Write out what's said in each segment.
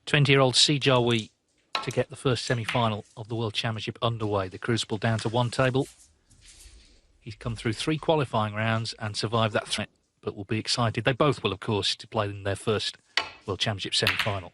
20-year-old Jiahui to get the first semi-final of the World Championship underway. The Crucible down to one table. He's come through 3 qualifying rounds and survived that threat, but will be excited. They both will, of course, to play in their first World Championship semi-final.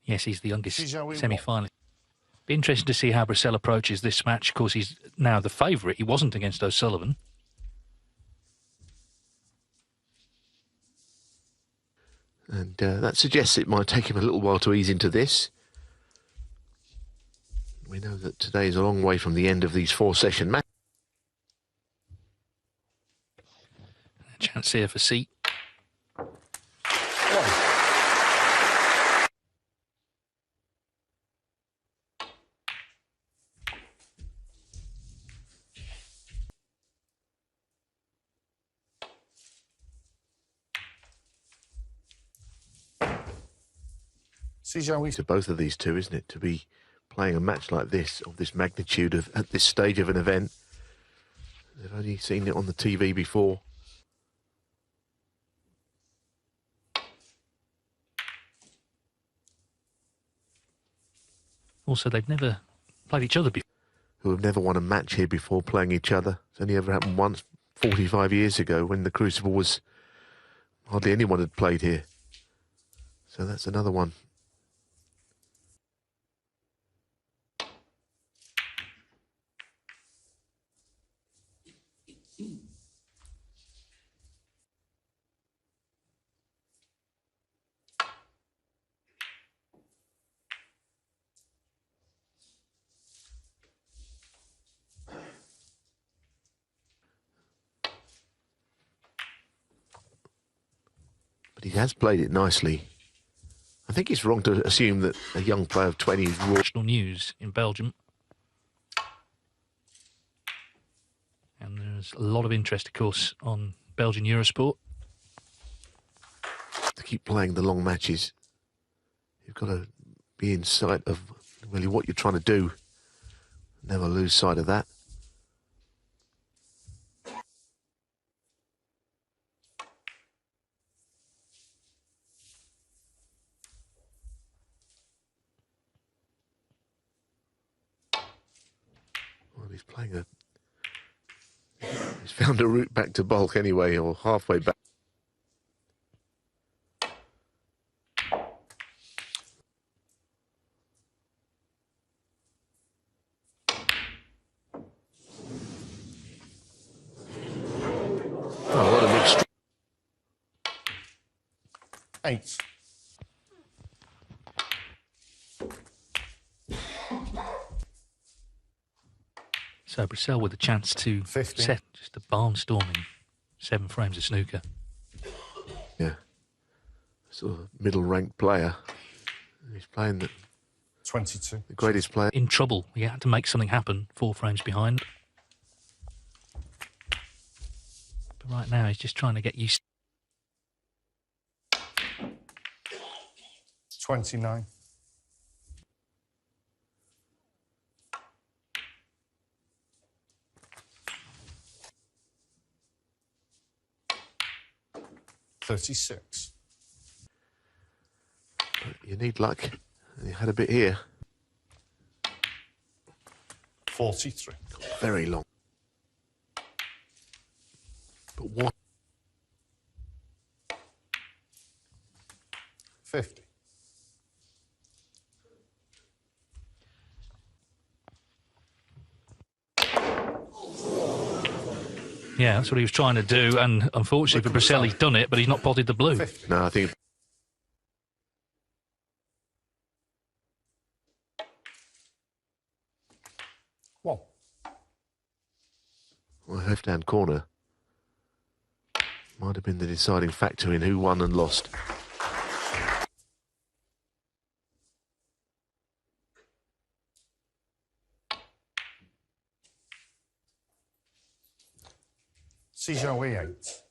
Yes, he's the youngest semi-finalist. Be interesting to see how Brecel approaches this match. Of course, he's now the favourite. He wasn't against O'Sullivan. And that suggests it might take him a little while to ease into this. We know that today is a long way from the end of these 4-session matches. A chance here for seat. To both of these two, isn't it, to be playing a match like this, of this magnitude, at this stage of an event. They've only seen it on the TV before. Also, they've never played each other before. Who have never won a match here before playing each other. It's only ever happened once, 45 years ago, when the Crucible was... hardly anyone had played here. So that's another one. But he has played it nicely. I think it's wrong to assume that a young player of 20 is raw. National news in Belgium. And there's a lot of interest, of course, on Belgian Eurosport. To keep playing the long matches, you've got to be in sight of really what you're trying to do. Never lose sight of that. Well, he's playing a... he's found a route back to bulk anyway, or halfway back. Oh, what a mixture. 8. So Brecel with a chance to 15. set just a barnstorming 7 frames of snooker. Yeah. Sort of middle-ranked player. He's playing the 22. The greatest player. In trouble. He had to make something happen 4 frames behind. But right now he's just trying to get used. 29. $36. You need luck. You had a bit here. 43. Very long. But what? 50. Yeah, that's what he was trying to do, and unfortunately for Brecel, he's done it, but he's not potted the blue. 50. No, I think... Well, left-hand corner might have been the deciding factor in who won and lost. Jiahui 8.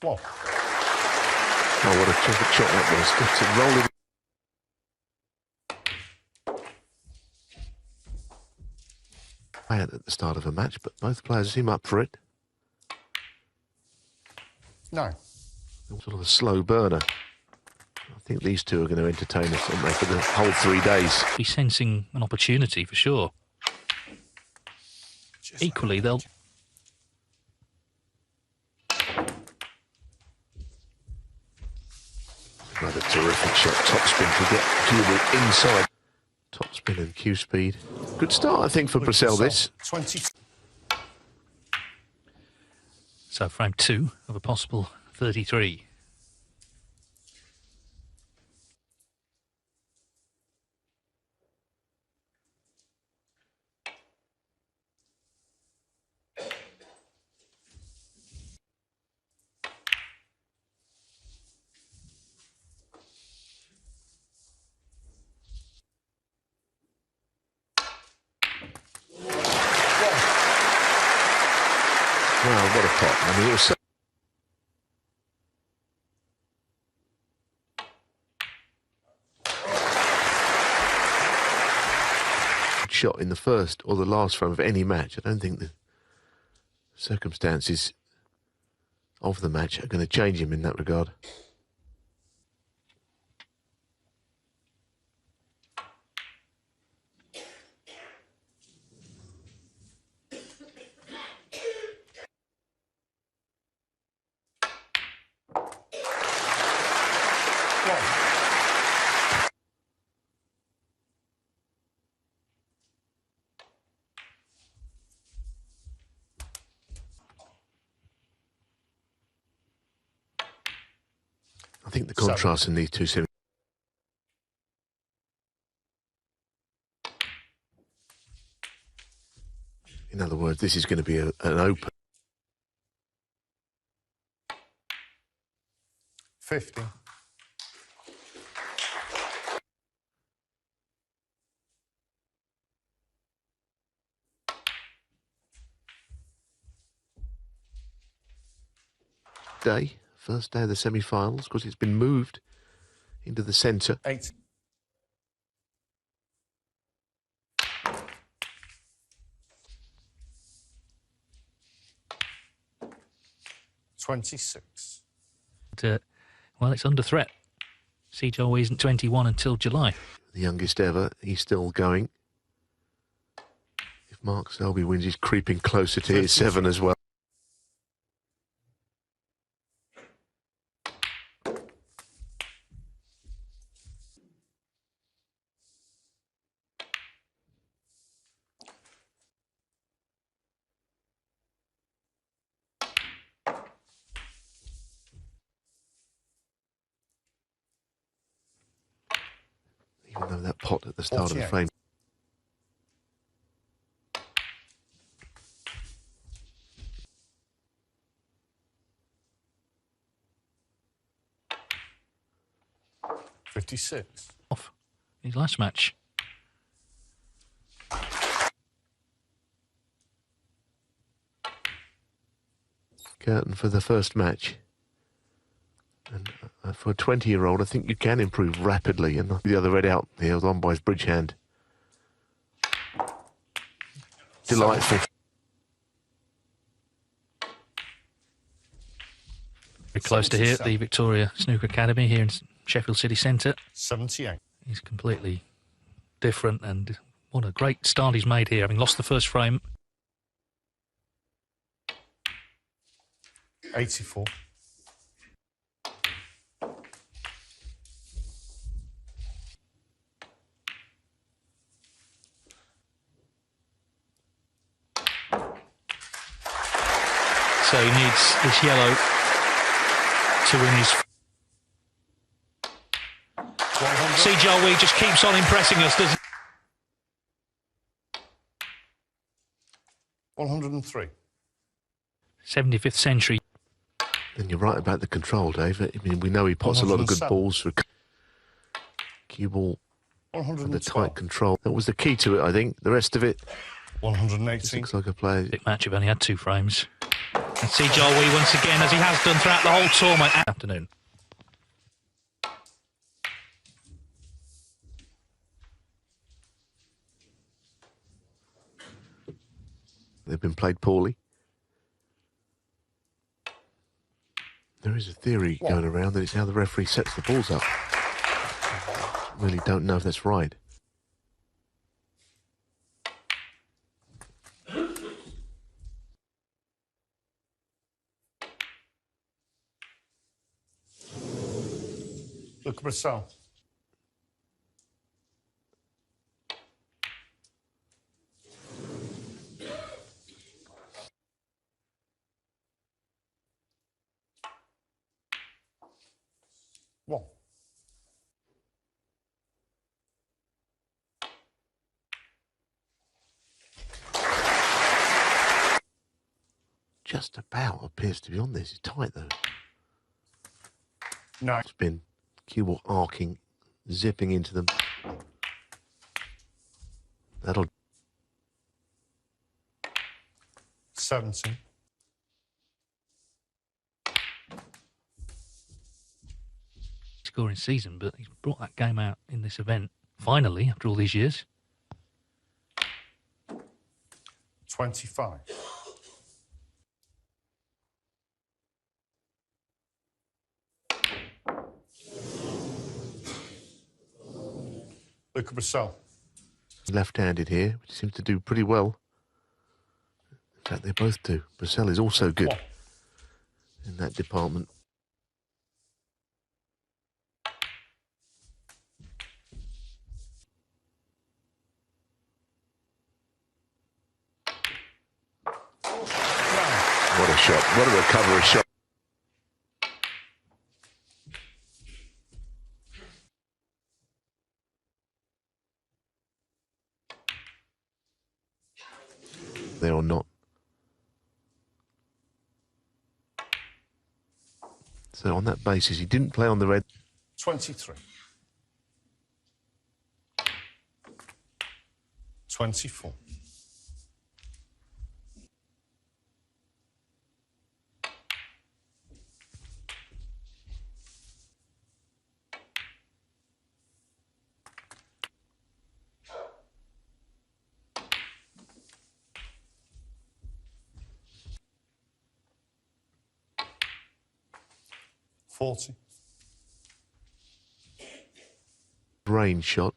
Well, Oh, what a terrific shot that was. Got it rolling. At the start of a match, but both players seem up for it. 9. Sort of a slow burner. I think these two are going to entertain us, aren't they, for the whole 3 days. Be sensing an opportunity for sure. Equally, they'll... Another terrific shot. Topspin to get Jiahui inside. Topspin and Q speed. Good start, I think, for Brecel this. 20. So frame 2 of a possible 33. Wow, what a pot. I mean, it was so... shot in the first or the last frame of any match. I don't think the circumstances of the match are going to change him in that regard. I think the contrast in these two series. In other words, this is going to be an open. 50. Day, first day of the semi-finals, because it's been moved into the centre. 8. 26. Well, it's under threat. Jiahui isn't 21 until July. The youngest ever, he's still going. If Mark Selby wins, he's creeping closer to his 7 as well. Even though that pot at the start of the 48. frame. $56. Off his last match. Curtain for the first match. And for a 20-year-old, I think you can improve rapidly. And the other red out there was on by his bridge hand. Delightful. Very close to here at the Victoria Snooker Academy here in Sheffield City Centre. 78. He's completely different, and what a great start he's made here, having lost the first frame. 84. So he needs this yellow to win his... Jiahui just keeps on impressing us, doesn't he? 103. 75th century. And you're right about the control, Dave. I mean, we know he pots a lot of good 107. balls for cue ball and the 112. tight control. That was the key to it, I think. The rest of it This 118. looks like a player. Big match, you've only had 2 frames. And see Jiahui once again, as he has done throughout the whole tournament. Afternoon. They've been played poorly. There is a theory going around that it's how the referee sets the balls up. Really don't know if that's right. Luca Brecel. One. Just about appears to be on this. It's tight though. No. It's been cue ball arcing, zipping into them. That'll 70. Scoring season, but he's brought that game out in this event, finally, after all these years. 25. Luca Brecel. left-handed here, which seems to do pretty well. In fact, they both do. Brecel is also good in that department. What a shot. What a recovery shot. They or not. So on that basis, he didn't play on the red. 23. 24. $40. Range shot.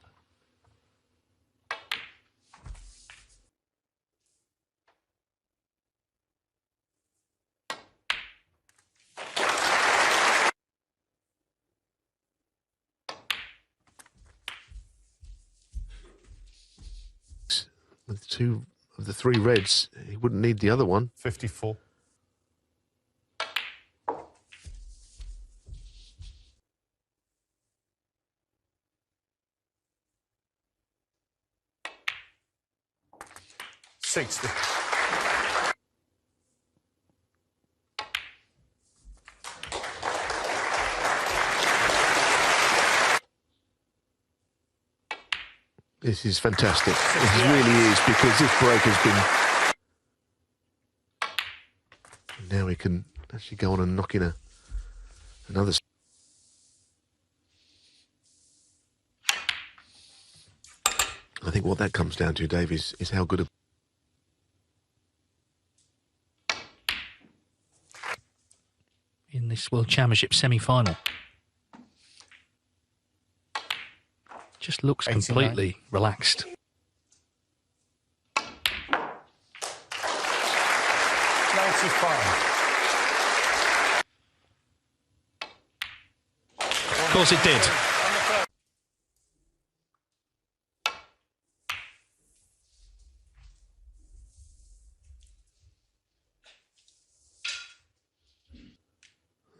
With two of the three reds, he wouldn't need the other one. 54. $60. This is fantastic. This really is, because this break has been... Now we can actually go on and knock in another... I think what that comes down to, Dave, is how good a... In this World Championship semi-final. Just looks 89. completely relaxed. 95. Of course it did.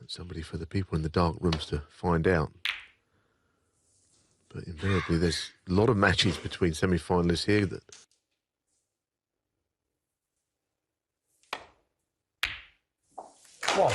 Somebody for the people in the dark rooms to find out. But invariably, there's a lot of matches between semi-finalists here that... One.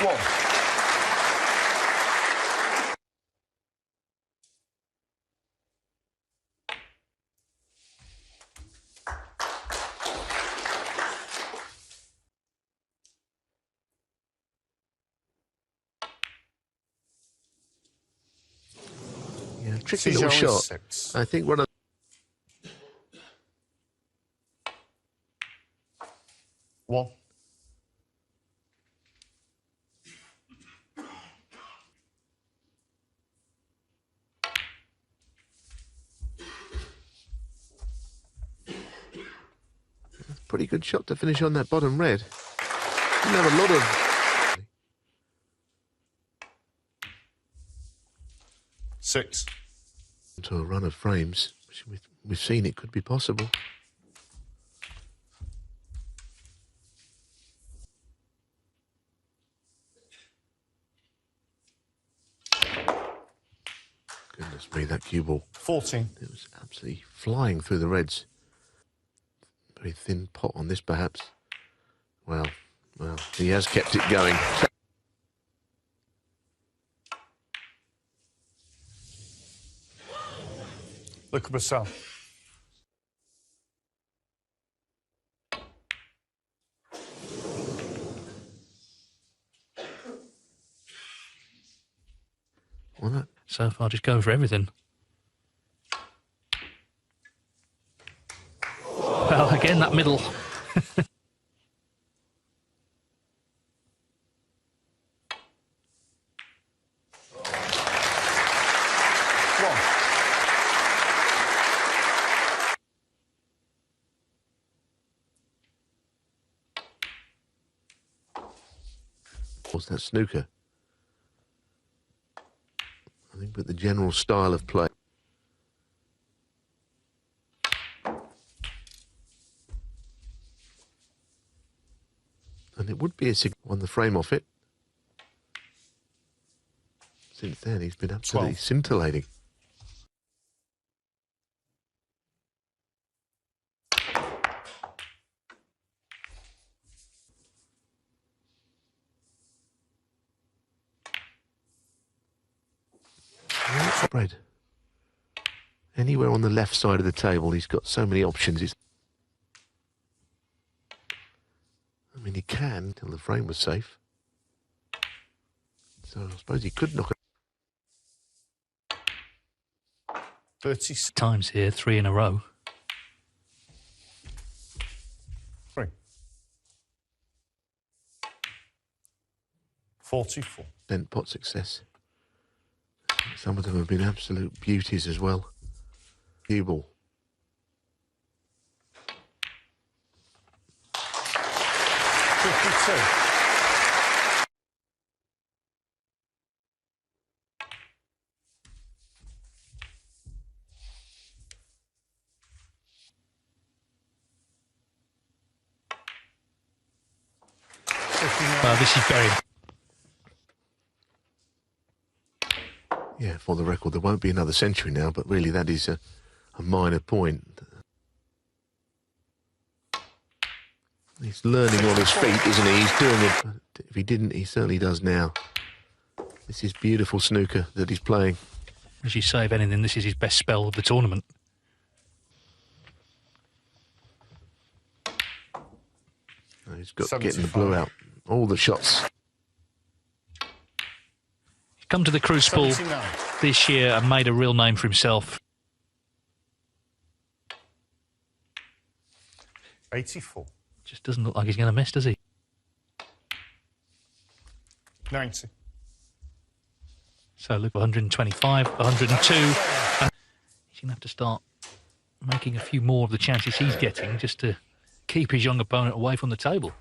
1. Yeah, tricky little Jiahui shot. 6. I think one of One. pretty good shot to finish on that bottom red. Didn't have a lot of 6. to a run of frames, which we've seen it could be possible. Goodness me, that cue ball. 14. It was absolutely flying through the reds. Very thin pot on this, perhaps. Well, he has kept it going. Luca Brecel. Well, that, So far, just going for everything. Well, again, that middle. what's that, snooker? I think, but the general style of play. And it would be a on the frame off it. Since then, he's been absolutely 12. scintillating. Spread. Anywhere on the left side of the table, he's got so many options. I mean, he can until the frame was safe. So I suppose he could knock it. 36. Times here, 3 in a row. 3. 44. Bent pot success. Some of them have been absolute beauties as well. Cue ball. 52. This is very... Yeah, for the record, there won't be another century now, but really that is a minor point. He's learning on his feet, isn't he? He's doing it. But if he didn't, he certainly does now. This is beautiful snooker that he's playing. As you say, if anything, this is his best spell of the tournament. He's got 75. getting the blue out. All the shots. He's come to the Crucible 79. this year and made a real name for himself. 84. Just doesn't look like he's going to miss, does he? 90. So look, 125, 102. And he's going to have to start making a few more of the chances he's getting just to keep his young opponent away from the table.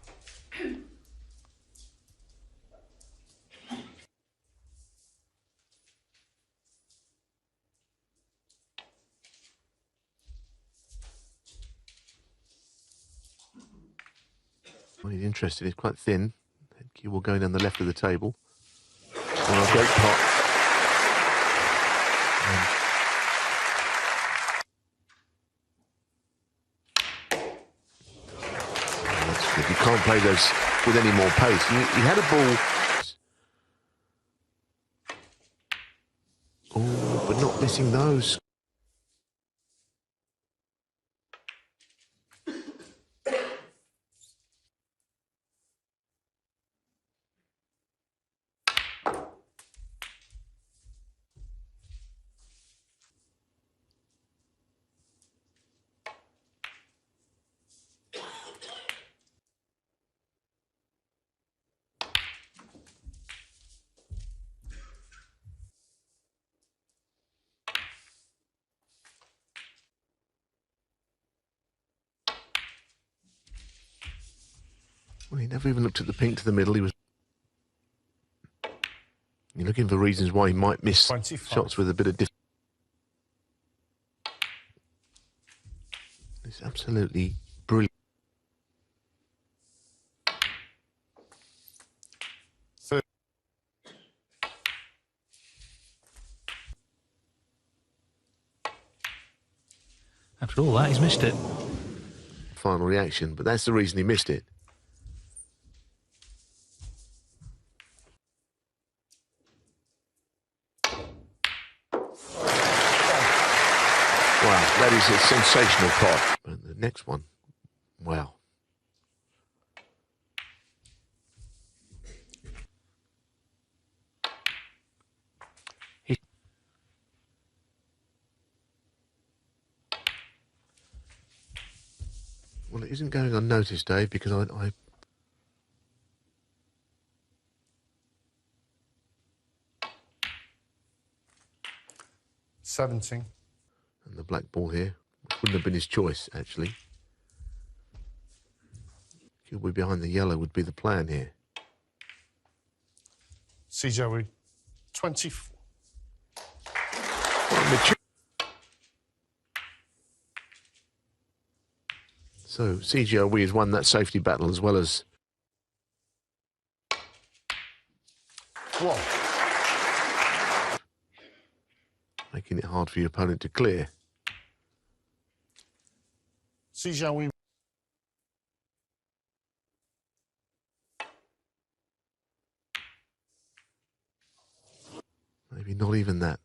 Well, he's interested. He's quite thin. Cue ball going down the left of the table. Oh, great pot. That's good. You can't play those with any more pace. He had a ball. missing those. Well, he never even looked at the pink to the middle. He was You're looking for reasons why he might miss 25. shots with a bit of difference. It's absolutely brilliant. 30. After all that, he's missed it. Final reaction, but that's the reason he missed it. Wow, that is a sensational pot. But the next one, wow. Well, it isn't going unnoticed, Dave, because I 17. and the black ball here, which wouldn't have been his choice, actually. Jiahui behind the yellow would be the plan here. Jiahui, 24. Quite mature. So, Jiahui has won that safety battle as well as... 1. making it hard for your opponent to clear. Jiahui, Maybe not even that.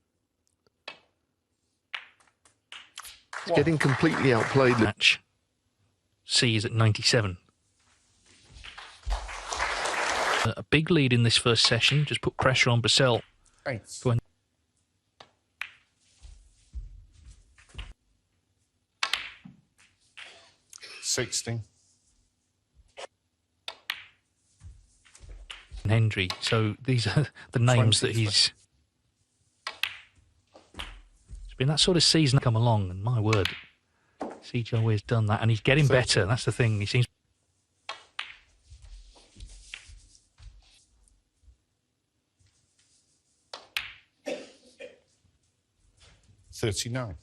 It's getting completely outplayed. Match. C is at 97. A big lead in this first session. Just put pressure on Brecel. 8. Go on. Sixteen. And Hendry. So these are the names that 23. he's... It's been that sort of season come along, and my word, Jiahui has done that, and he's getting 30. better. That's the thing. He seems... 39.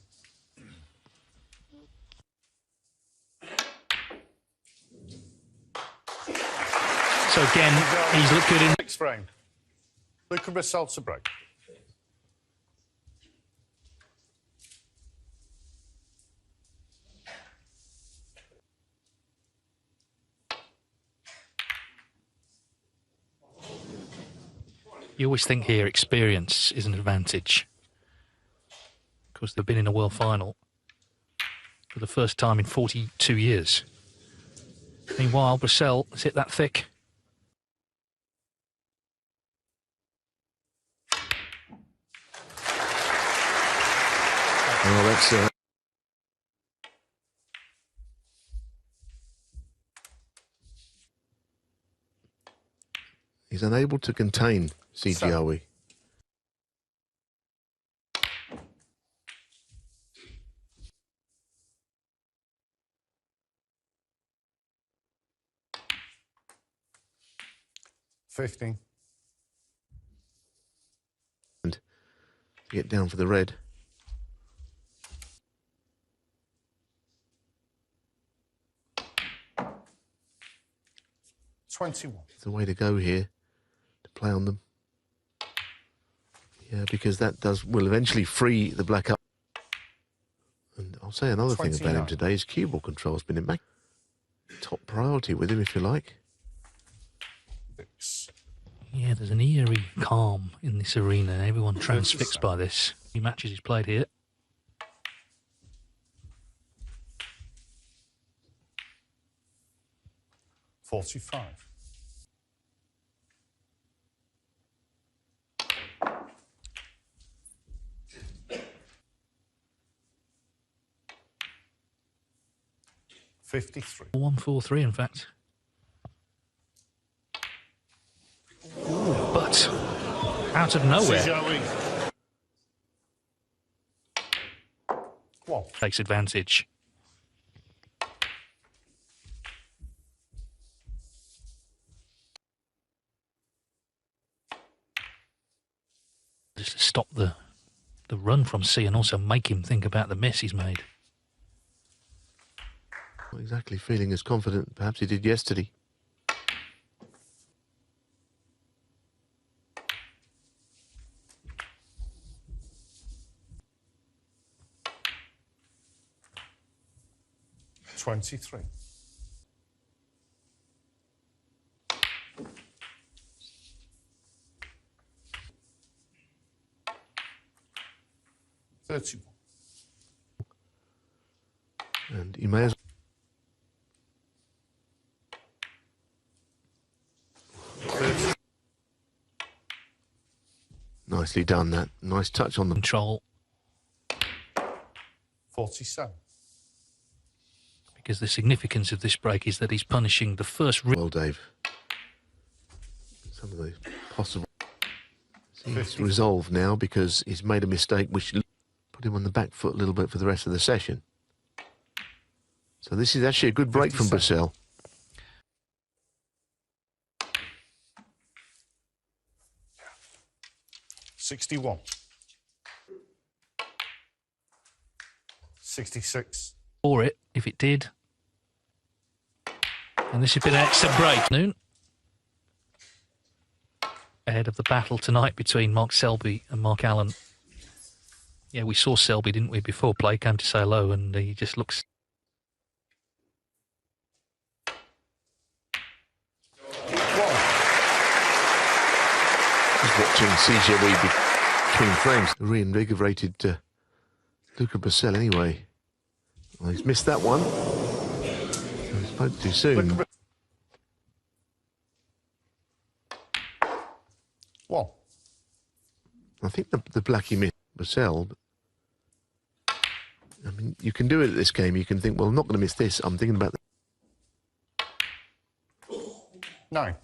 So again, he's looked good in... Next frame. Luca Brecel to break. You always think here experience is an advantage. Of course, they've been in a world final for the first time in 42 years. Meanwhile, Brecel has hit that thick. Oh, that's... He's unable to contain Jiahui. $15. And to get down for the red. 21. It's the way to go here, to play on them. Yeah, because that will eventually free the black up. And I'll say another thing about him 29. today, his cue ball control has been immaculate. Top priority with him, if you like. 6. Yeah, there's an eerie calm in this arena. Everyone transfixed by this. matches he's played here. $45. $53. 1-4-3, in fact. But out of nowhere, Jiahui. One. takes advantage. Just to stop the run from C and also make him think about the miss he's made. Not exactly feeling as confident perhaps he did yesterday. $23. $31. And he may as nicely done that. Nice touch on the Control, 47. because the significance of this break is that he's punishing the first well, Dave. Some of the possible he's resolved now because he's made a mistake which put him on the back foot a little bit for the rest of the session. So this is actually a good break from Brecel. $61. $66. for it if it did. And this has been an excellent break. Noon. Ahead of the battle tonight between Mark Selby and Mark Allen. Yeah, we saw Selby, didn't we, before play came to say hello, and he just looks... Just watching Jiahui between frames. The reinvigorated Luca Brecel anyway. Well, he's missed that one. He spoke too soon. One. I think the blackie missed Brecel. I mean, you can do it at this game. You can think, well, I'm not going to miss this. I'm thinking about the... 9.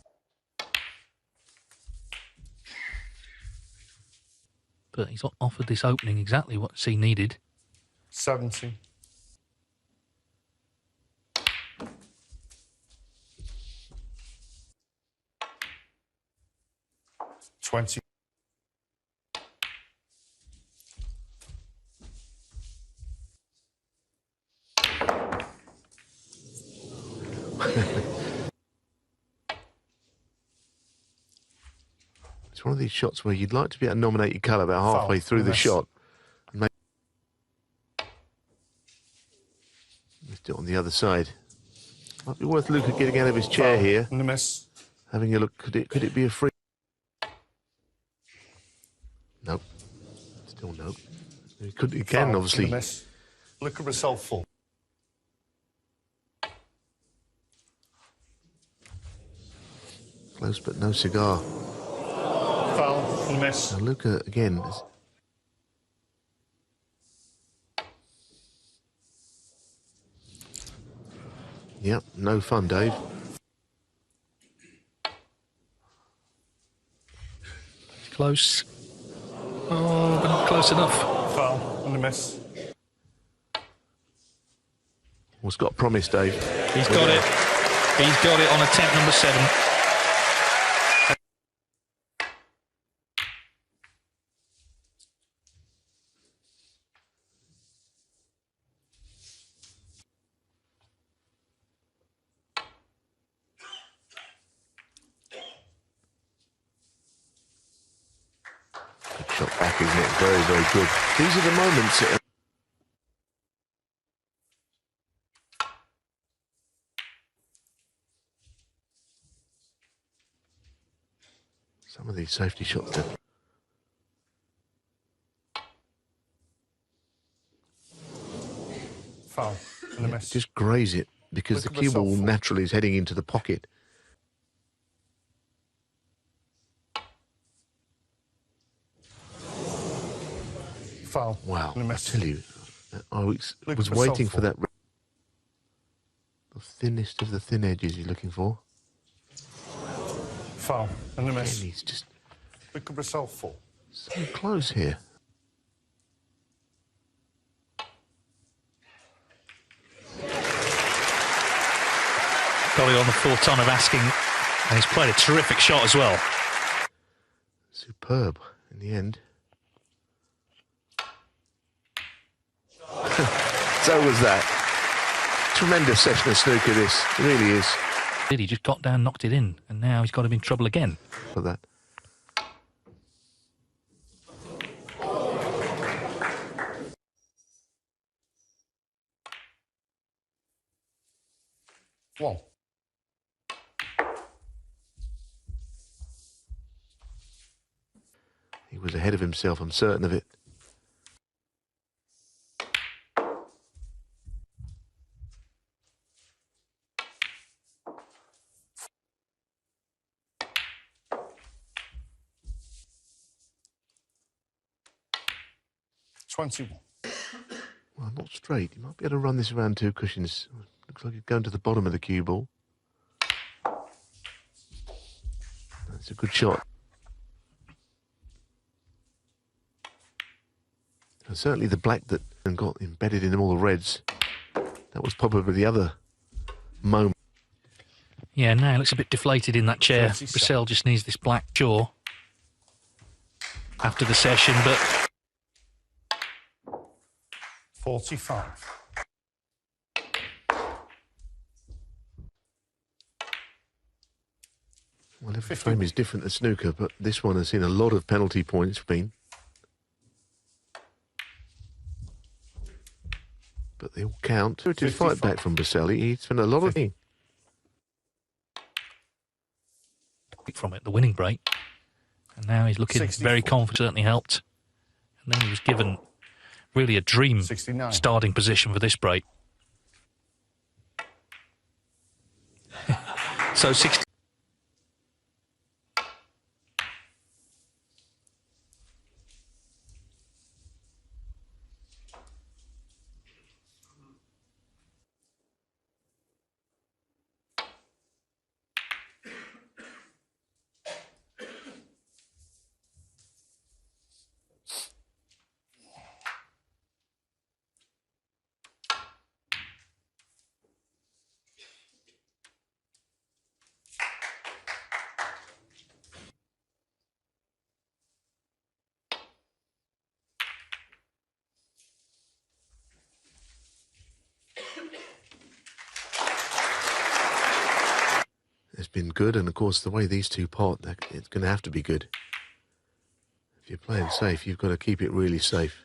But he's offered this opening exactly what C needed. 70. $20. It's one of these shots where you'd like to be able to nominate your colour about halfway through the shot. And maybe let's do it on the other side. Might be worth Luca getting out of his chair here. And the miss. Having a look. Could it be a free? Nope. Still nope. He could. He can obviously. Miss. Luca Brecel full. Close but no cigar. Foul and miss. Now Luca again. Yep, no fun, Dave. Close. Oh, but not close enough. Foul and a miss. What's got a promise, Dave? He's got it. He's got it on attempt number 7. Good shot back, isn't it? Very, very good. These are the moments. Some of these safety shots. Foul. And a miss. Just graze it, because the Luca cue ball Brecel full. naturally is heading into the pocket. Foul. Wow, And a I miss. tell you, I was Luca Brecel waiting for full. that. The thinnest of the thin edges you're looking for. Foul. And a And miss. he's just Luca Brecel full. so close here. Got it on the full ton of asking, and he's played a terrific shot as well. Superb in the end. So was that. Tremendous session of snooker, this. It really is. He just got down, knocked it in, and now he's got him in trouble again. For that. One. He was ahead of himself, I'm certain of it. $21. Well, not straight. You might be able to run this around two cushions. Looks like it's going to the bottom of the cue ball. That's a good shot. And certainly the black that got embedded in all the reds. That was probably the other moment. Yeah, now he looks a bit deflated in that chair. 37. Brecel just needs this black jaw after the session, but 45. Well, every 50. frame is different at snooker, but this one has seen a lot of penalty points been. But they all count. To 55. fight back from Brecel, he spent a lot of time. from it, the winning break. And now he's looking 64. very confident, certainly helped. And then he was given really a dream 69. starting position for this break. So 60. It's been good, and of course the way these two pot, it's going to have to be good. If you're playing safe, you've got to keep it really safe.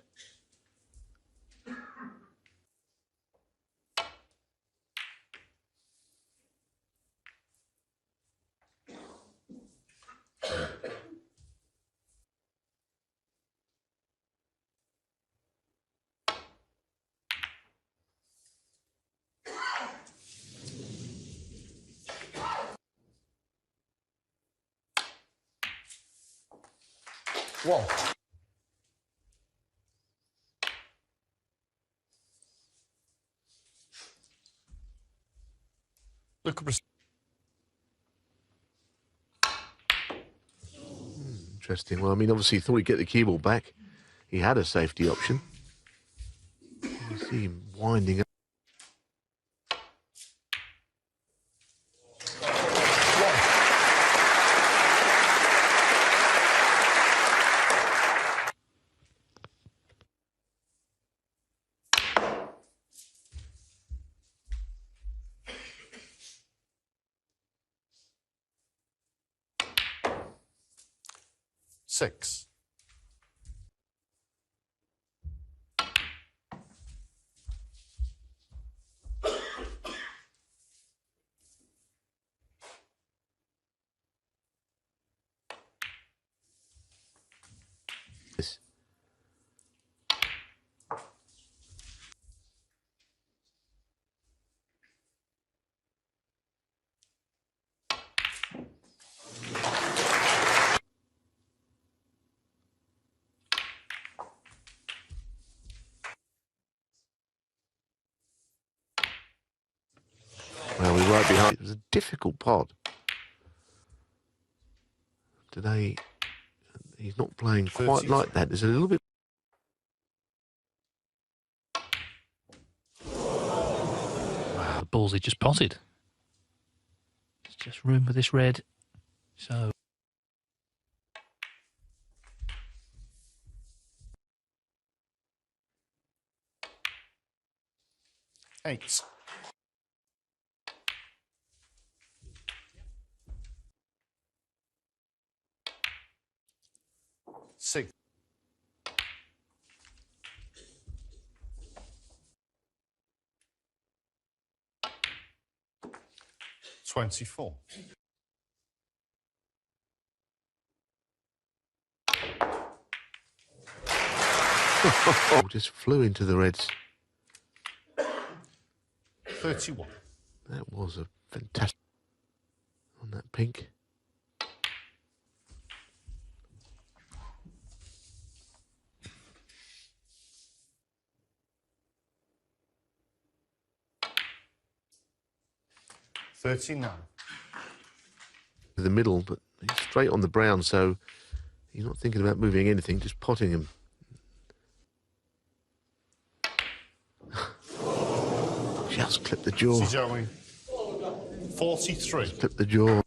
One. Luca Brecel. Interesting. Well, I mean, obviously he thought he'd get the cue ball back. He had a safety option. You see him winding up. Six. This. bit behind. It was a difficult pod. Today, he's not playing quite 33. like that. There's a little bit. Wow, the balls he just potted. There's just room for this red. So. Eight. Six. 24. Just flew into the reds. 31. That was a fantastic on that pink. $39. To the middle, but he's straight on the brown, so he's not thinking about moving anything, just potting him. Just clip the jaw. Jiahui. 43. Clip the jaw.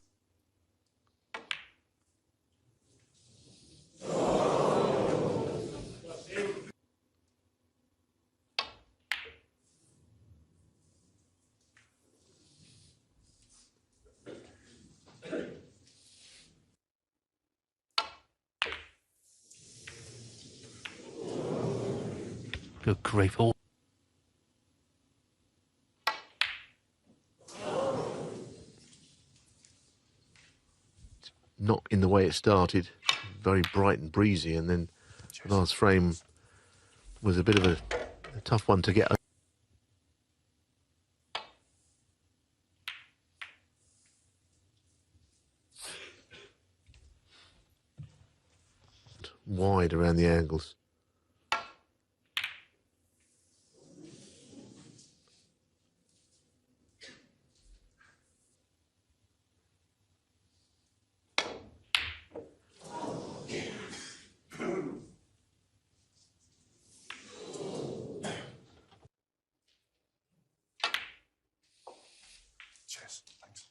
Good grief. All. Not in the way it started. Very bright and breezy, and then the last frame was a bit of a tough one to get. Wide around the angles. Cheers. Thanks.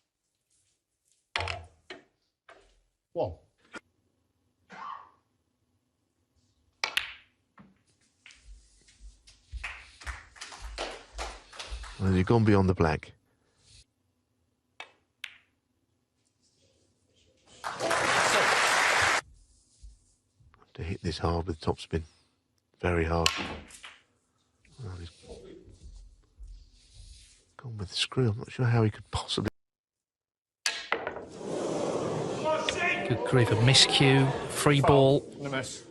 1. Well, you've gone beyond the black. To hit this hard with topspin. Very hard. Well, he's gone with the screw. I'm not sure how he could possibly. Good grief. A miscue. Free ball. And a miss.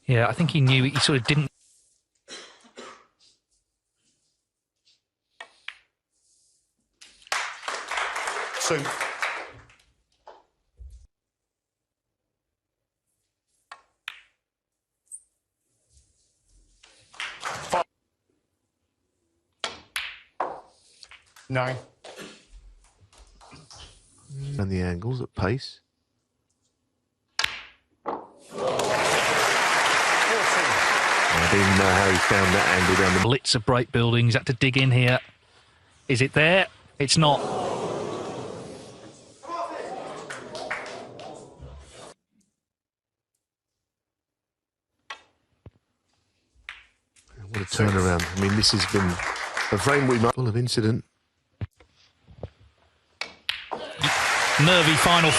Yeah, I think he knew. He sort of didn't. 2. Five. 9. And the angles at pace. 14. I didn't know how he found that angle down the. Blitz of bright buildings. Had to dig in here. Is it there? It's not. What a turnaround. I mean, this has been a frame we might full of incident. Nervy final.